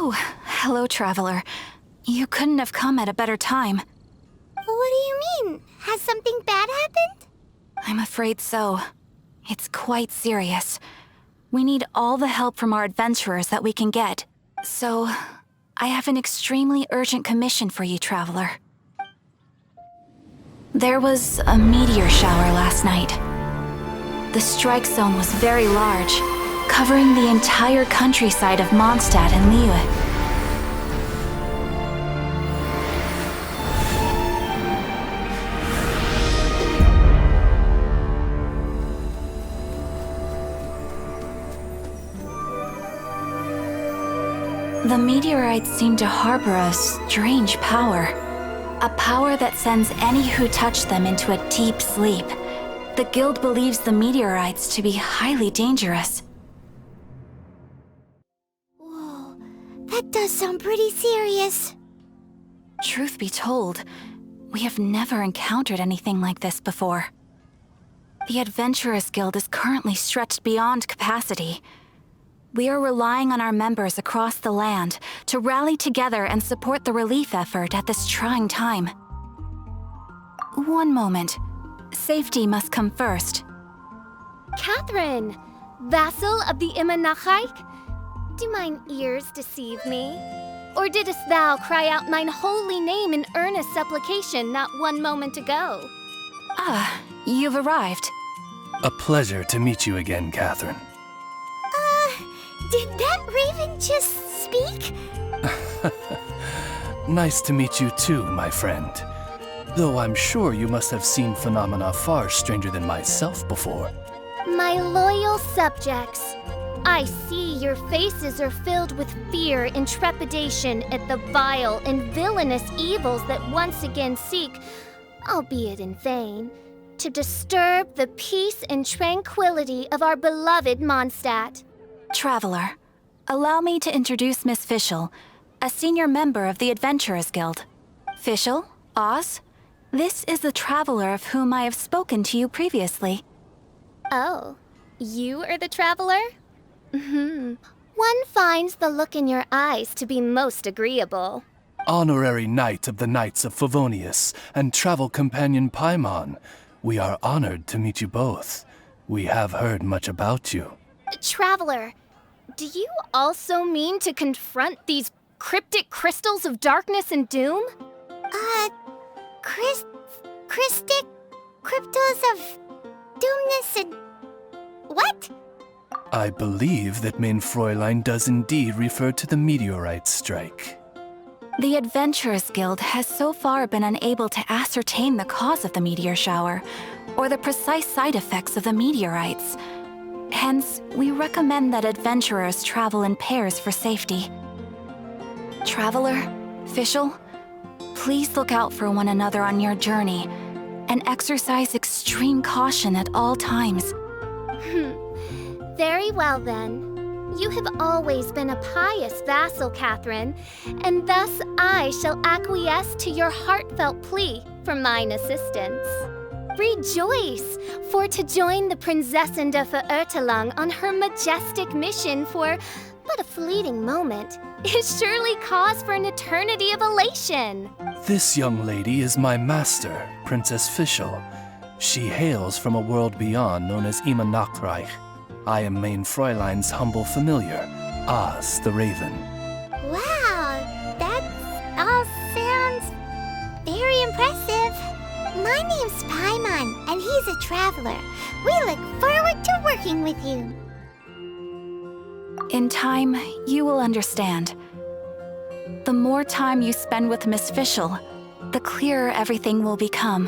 Oh, hello, traveler. You couldn't have come at a better time. What do you mean? Has something bad happened? I'm afraid so. It's quite serious. We need all the help from our adventurers that we can get. So, I have an extremely urgent commission for you, traveler. There was a meteor shower last night. The strike zone was very large, covering the entire countryside of Mondstadt and Liyue. The meteorites seem to harbor a strange power. A power that sends any who touch them into a deep sleep. The guild believes the meteorites to be highly dangerous. Whoa, that does sound pretty serious. Truth be told, we have never encountered anything like this before. The Adventurers Guild is currently stretched beyond capacity. We are relying on our members across the land to rally together and support the relief effort at this trying time. One moment. Safety must come first. Catherine, vassal of the Imanachike? Do mine ears deceive me? Or didst thou cry out mine holy name in earnest supplication not one moment ago? Ah, you've arrived. A pleasure to meet you again, Catherine. Did that raven just speak? Nice to meet you too, my friend. Though I'm sure you must have seen phenomena far stranger than myself before. My loyal subjects, I see your faces are filled with fear and trepidation at the vile and villainous evils that once again seek, albeit in vain, to disturb the peace and tranquility of our beloved Mondstadt. Traveler, allow me to introduce Miss Fischl, a senior member of the Adventurers Guild. Fischl, Oz, this is the traveler of whom I have spoken to you previously. Oh, you are the traveler? One finds the look in your eyes to be most agreeable. Honorary Knight of the Knights of Favonius and travel companion Paimon, we are honored to meet you both. We have heard much about you. Traveler, do you also mean to confront these cryptic crystals of darkness and doom? Crystic cryptos of doomness and... what? I believe that Mein Fräulein does indeed refer to the meteorite strike. The Adventurers Guild has so far been unable to ascertain the cause of the meteor shower, or the precise side effects of the meteorites. Hence, we recommend that adventurers travel in pairs for safety. Traveler, Fischl, please look out for one another on your journey, and exercise extreme caution at all times. Very well then. You have always been a pious vassal, Catherine, and thus I shall acquiesce to your heartfelt plea for mine assistance. Rejoice, for to join the Prinzessin de Verurteilung on her majestic mission for but a fleeting moment is surely cause for an eternity of elation. This young lady is my master, Princess Fischl. She hails from a world beyond known as Imanachreich. I am Mein Fräulein's humble familiar, Oz the Raven. Wow, that all sounds very impressive. My name's Paimon, and he's a traveler. We look forward to working with you. In time, you will understand. The more time you spend with Miss Fischl, the clearer everything will become.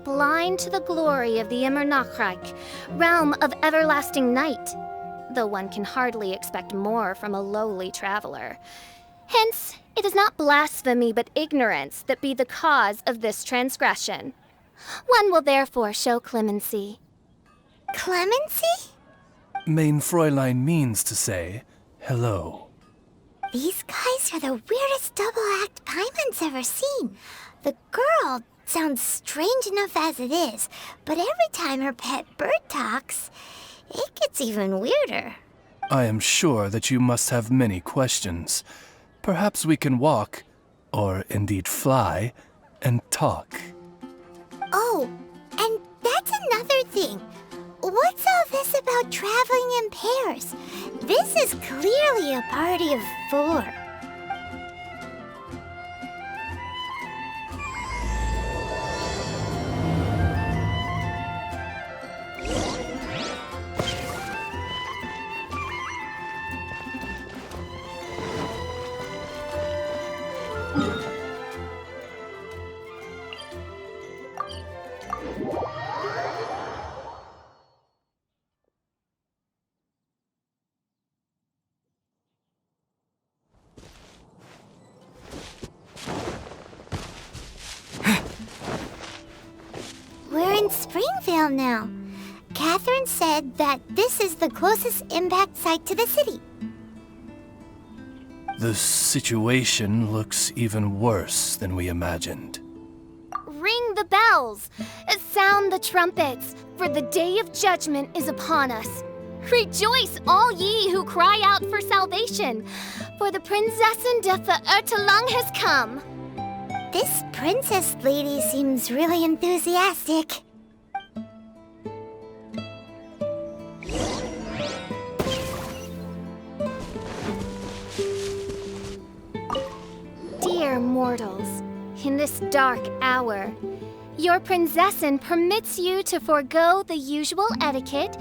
Blind to the glory of the Imanachreich, realm of everlasting night, though one can hardly expect more from a lowly traveler. Hence, it is not blasphemy but ignorance that be the cause of this transgression. One will therefore show clemency. Clemency? Mein Fräulein means to say hello. These guys are the weirdest double-act Paimon's ever seen. The girl sounds strange enough as it is, but every time her pet bird talks, it gets even weirder. I am sure that you must have many questions. Perhaps we can walk, or indeed fly, and talk. Oh, and that's another thing. What's all this about traveling in pairs? This is clearly a party of 4. We're in Springvale now. Catherine said that this is the closest impact site to the city. The situation looks even worse than we imagined. Ring the bells! Sound the trumpets, for the day of judgment is upon us. Rejoice, all ye who cry out for salvation, for the Prinzessin de Verurtelang has come. This princess lady seems really enthusiastic. Dear mortals, in this dark hour, your Prinzessin permits you to forego the usual etiquette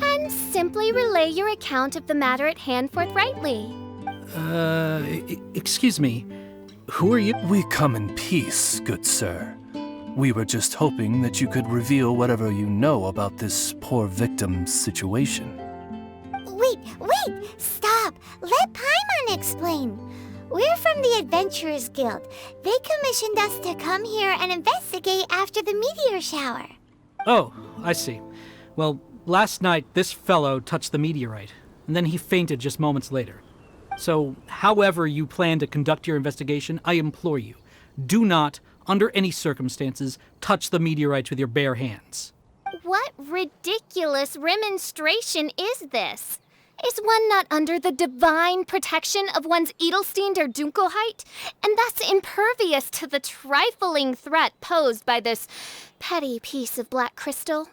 and simply relay your account of the matter at hand forthrightly. Excuse me. Who are you? We come in peace, good sir. We were just hoping that you could reveal whatever you know about this poor victim's situation. Wait! Stop! Let Paimon explain. We're from the Adventurers Guild. They commissioned us to come here and investigate after the meteor shower. Oh, I see. Well, last night this fellow touched the meteorite, and then he fainted just moments later. So, however you plan to conduct your investigation, I implore you, do not, under any circumstances, touch the meteorites with your bare hands. What ridiculous remonstration is this? Is one not under the divine protection of one's Edelstein der Dunkelheit, and thus impervious to the trifling threat posed by this petty piece of black crystal?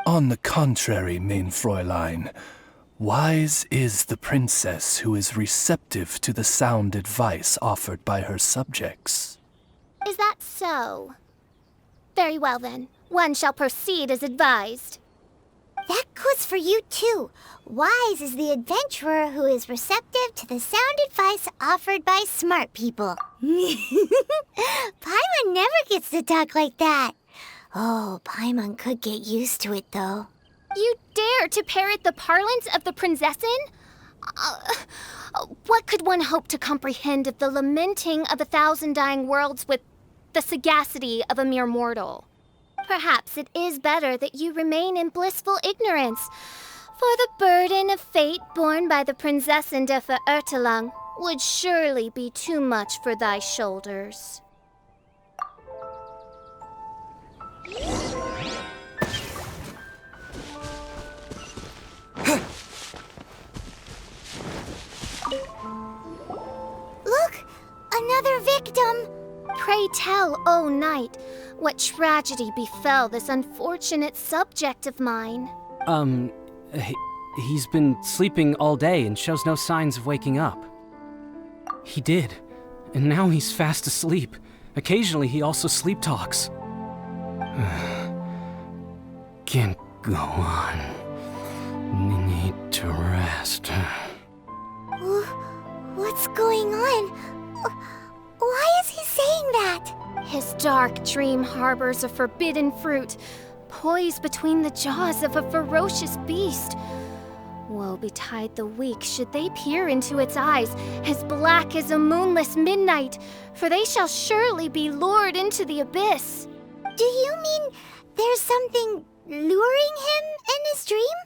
On the contrary, mein Fräulein, wise is the princess who is receptive to the sound advice offered by her subjects. Is that so? Very well then, one shall proceed as advised. That goes for you too. Wise is the adventurer who is receptive to the sound advice offered by smart people. Paimon never gets to talk like that. Oh, Paimon could get used to it though. You dare to parrot the parlance of the Prinzessin? What could one hope to comprehend of the lamenting of 1,000 dying worlds with the sagacity of a mere mortal? Perhaps it is better that you remain in blissful ignorance, for the burden of fate borne by the Prinzessin de Verurtelang would surely be too much for thy shoulders. Look! Another victim! Pray tell, O knight, what tragedy befell this unfortunate subject of mine? He's been sleeping all day and shows no signs of waking up. He did, and now he's fast asleep. Occasionally he also sleep talks. Can't go on. Need to rest. What's going on? Why is he saying that? His dark dream harbors a forbidden fruit, poised between the jaws of a ferocious beast. Woe betide the weak should they peer into its eyes, as black as a moonless midnight, for they shall surely be lured into the abyss. Do you mean there's something luring him in his dream?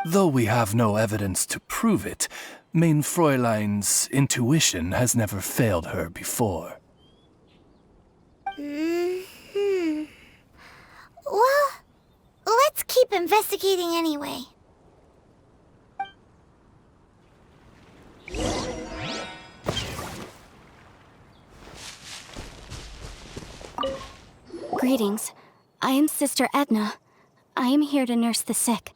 Though we have no evidence to prove it, mein Fräulein's intuition has never failed her before. Well, let's keep investigating anyway. Greetings. I am Sister Edna. I am here to nurse the sick.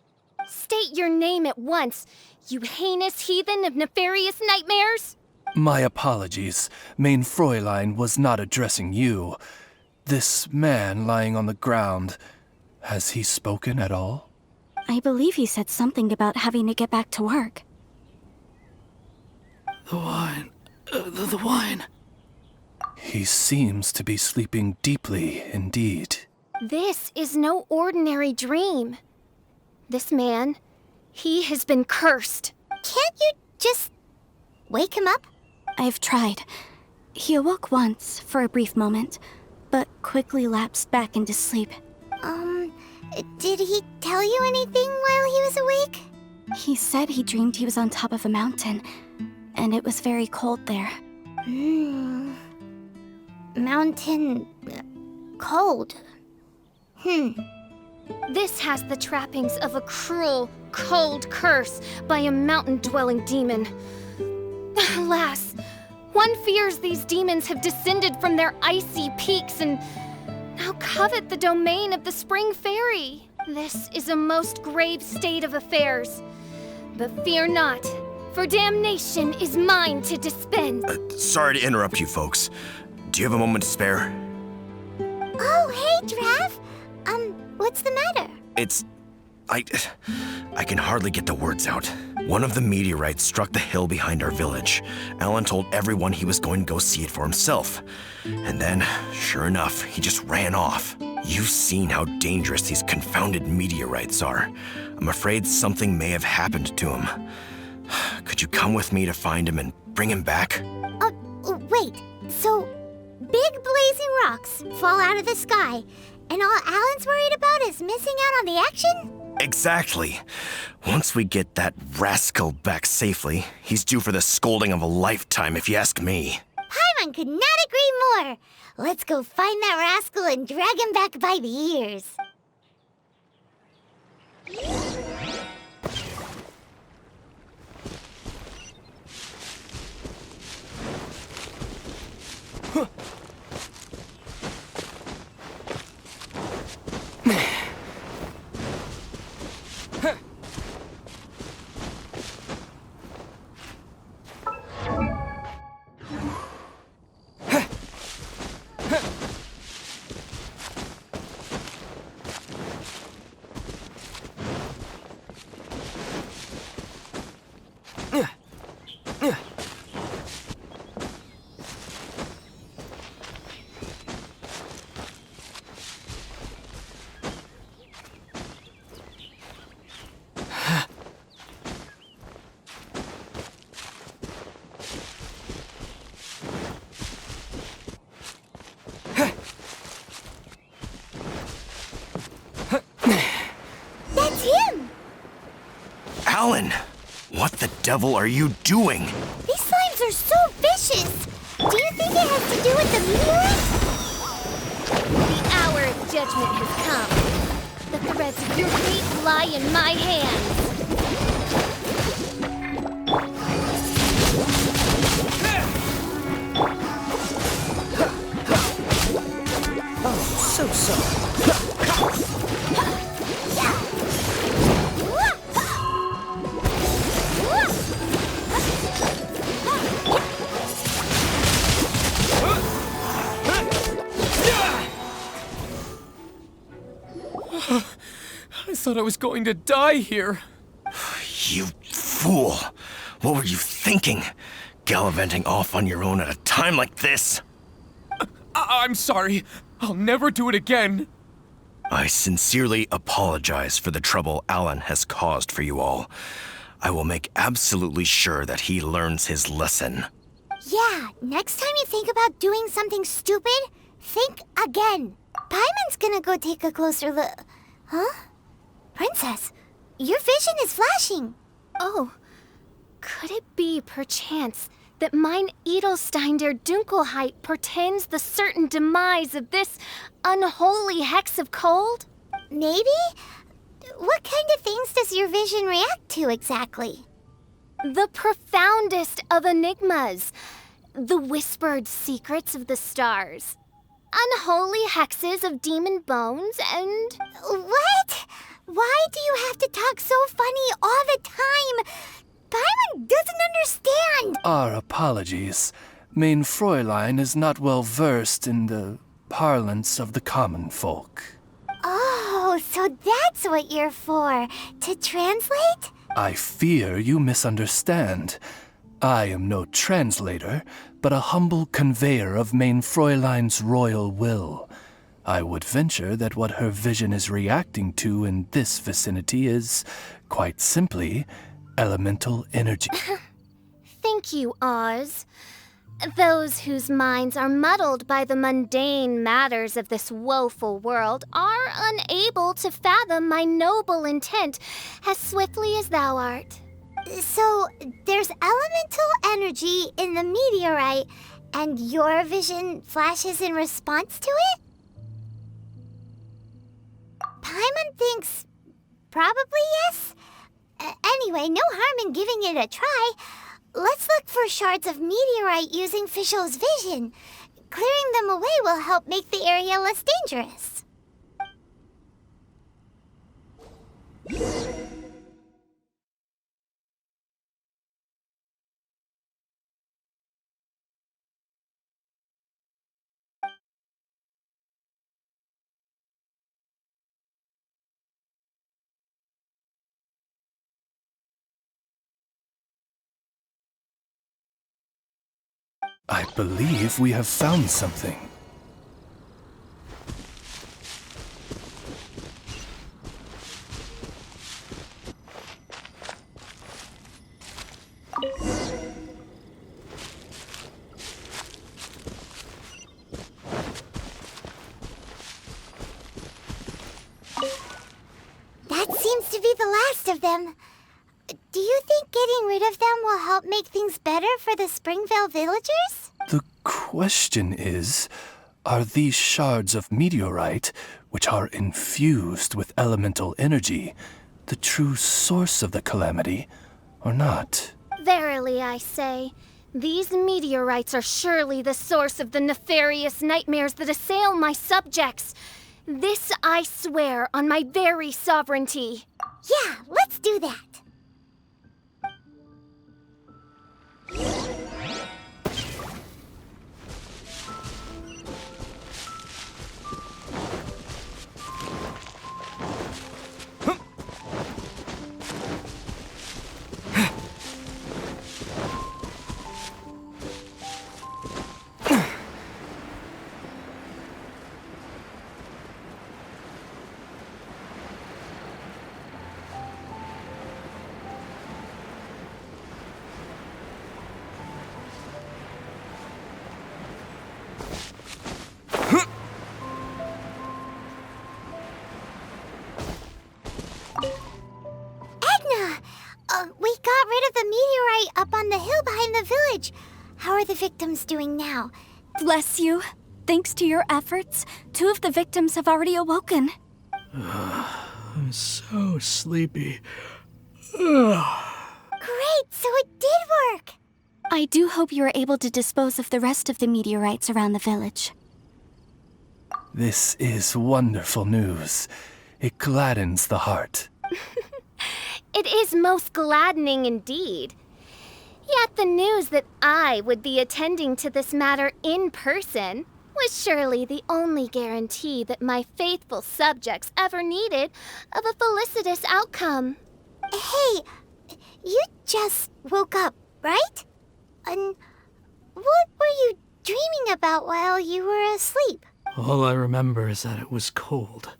State your name at once, you heinous heathen of nefarious nightmares! My apologies. Main Fräulein was not addressing you. This man lying on the ground, has he spoken at all? I believe he said something about having to get back to work. The wine. The wine. He seems to be sleeping deeply indeed. This is no ordinary dream. This man, he has been cursed. Can't you just wake him up? I've tried. He awoke once for a brief moment, but quickly lapsed back into sleep. Did he tell you anything while he was awake? He said he dreamed he was on top of a mountain, and it was very cold there. Mountain... cold. This has the trappings of a cruel, cold curse by a mountain-dwelling demon. Alas, one fears these demons have descended from their icy peaks and now covet the domain of the Spring Fairy. This is a most grave state of affairs. But fear not, for damnation is mine to dispense. Sorry to interrupt you folks. Do you have a moment to spare? Oh, hey, Drav. What's the matter? I can hardly get the words out. One of the meteorites struck the hill behind our village. Alan told everyone he was going to go see it for himself. And then, sure enough, he just ran off. You've seen how dangerous these confounded meteorites are. I'm afraid something may have happened to him. Could you come with me to find him and bring him back? Wait. So, big blazing rocks fall out of the sky, and all Alan's worried about is missing out on the action? Exactly. Once we get that rascal back safely, he's due for the scolding of a lifetime, if you ask me. Paimon could not agree more. Let's go find that rascal and drag him back by the ears. That's him! Alan! What the devil are you doing? These slimes are so vicious! Do you think it has to do with the meteorite? The hour of judgment has come. The threads of your fate lie in my hands. So sorry. I thought I was going to die here. You fool! What were you thinking? Gallivanting off on your own at a time like this? I'm sorry. I'll never do it again. I sincerely apologize for the trouble Alan has caused for you all. I will make absolutely sure that he learns his lesson. Yeah, next time you think about doing something stupid, think again. Paimon's gonna go take a closer look. Huh? Princess, your vision is flashing. Oh, could it be, perchance, that mine Edelstein der Dunkelheit portends the certain demise of this unholy hex of cold? Maybe? What kind of things does your vision react to exactly? The profoundest of enigmas. The whispered secrets of the stars. unholy hexes of demon bones and... What? Why do you have to talk so funny all the time? Paimon doesn't understand. Our apologies. Mein Fräulein is not well versed in the parlance of the common folk. Oh, so that's what you're for. To translate? I fear you misunderstand. I am no translator, but a humble conveyor of Mein Fräulein's royal will. I would venture that what her vision is reacting to in this vicinity is, quite simply, elemental energy. Thank you, Oz. Those whose minds are muddled by the mundane matters of this woeful world are unable to fathom my noble intent as swiftly as thou art. So, there's elemental energy in the meteorite, and your vision flashes in response to it? Paimon thinks probably yes. Anyway, no harm in giving it a try. Let's look for shards of meteorite using Fischl's vision. Clearing them away will help make the area less dangerous. I believe we have found something. That seems to be the last of them. Do you think getting rid of them will help make things better for the Springvale villagers? The question is, are these shards of meteorite, which are infused with elemental energy, the true source of the calamity, or not? Verily, I say, these meteorites are surely the source of the nefarious nightmares that assail my subjects. This I swear on my very sovereignty. Yeah, let's do that. We got rid of the meteorite up on the hill behind the village. How are the victims doing now? Bless you. Thanks to your efforts, 2 of the victims have already awoken. I'm so sleepy. Great, so it did work. I do hope you are able to dispose of the rest of the meteorites around the village. This is wonderful news. It gladdens the heart. It is most gladdening indeed. Yet the news that I would be attending to this matter in person was surely the only guarantee that my faithful subjects ever needed of a felicitous outcome. Hey, you just woke up, right? And what were you dreaming about while you were asleep? All I remember is that it was cold.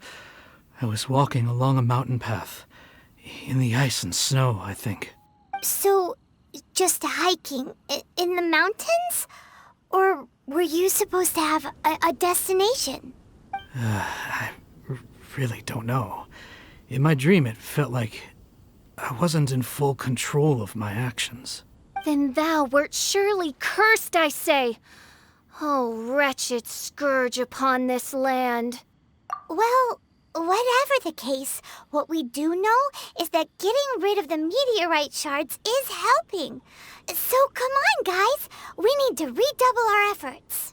I was walking along a mountain path. In the ice and snow, I think. So, just hiking in the mountains? Or were you supposed to have a destination? I really don't know. In my dream, it felt like I wasn't in full control of my actions. Then thou wert surely cursed, I say. Oh, wretched scourge upon this land. Well, whatever the case, what we do know is that getting rid of the meteorite shards is helping. So come on, guys. We need to redouble our efforts.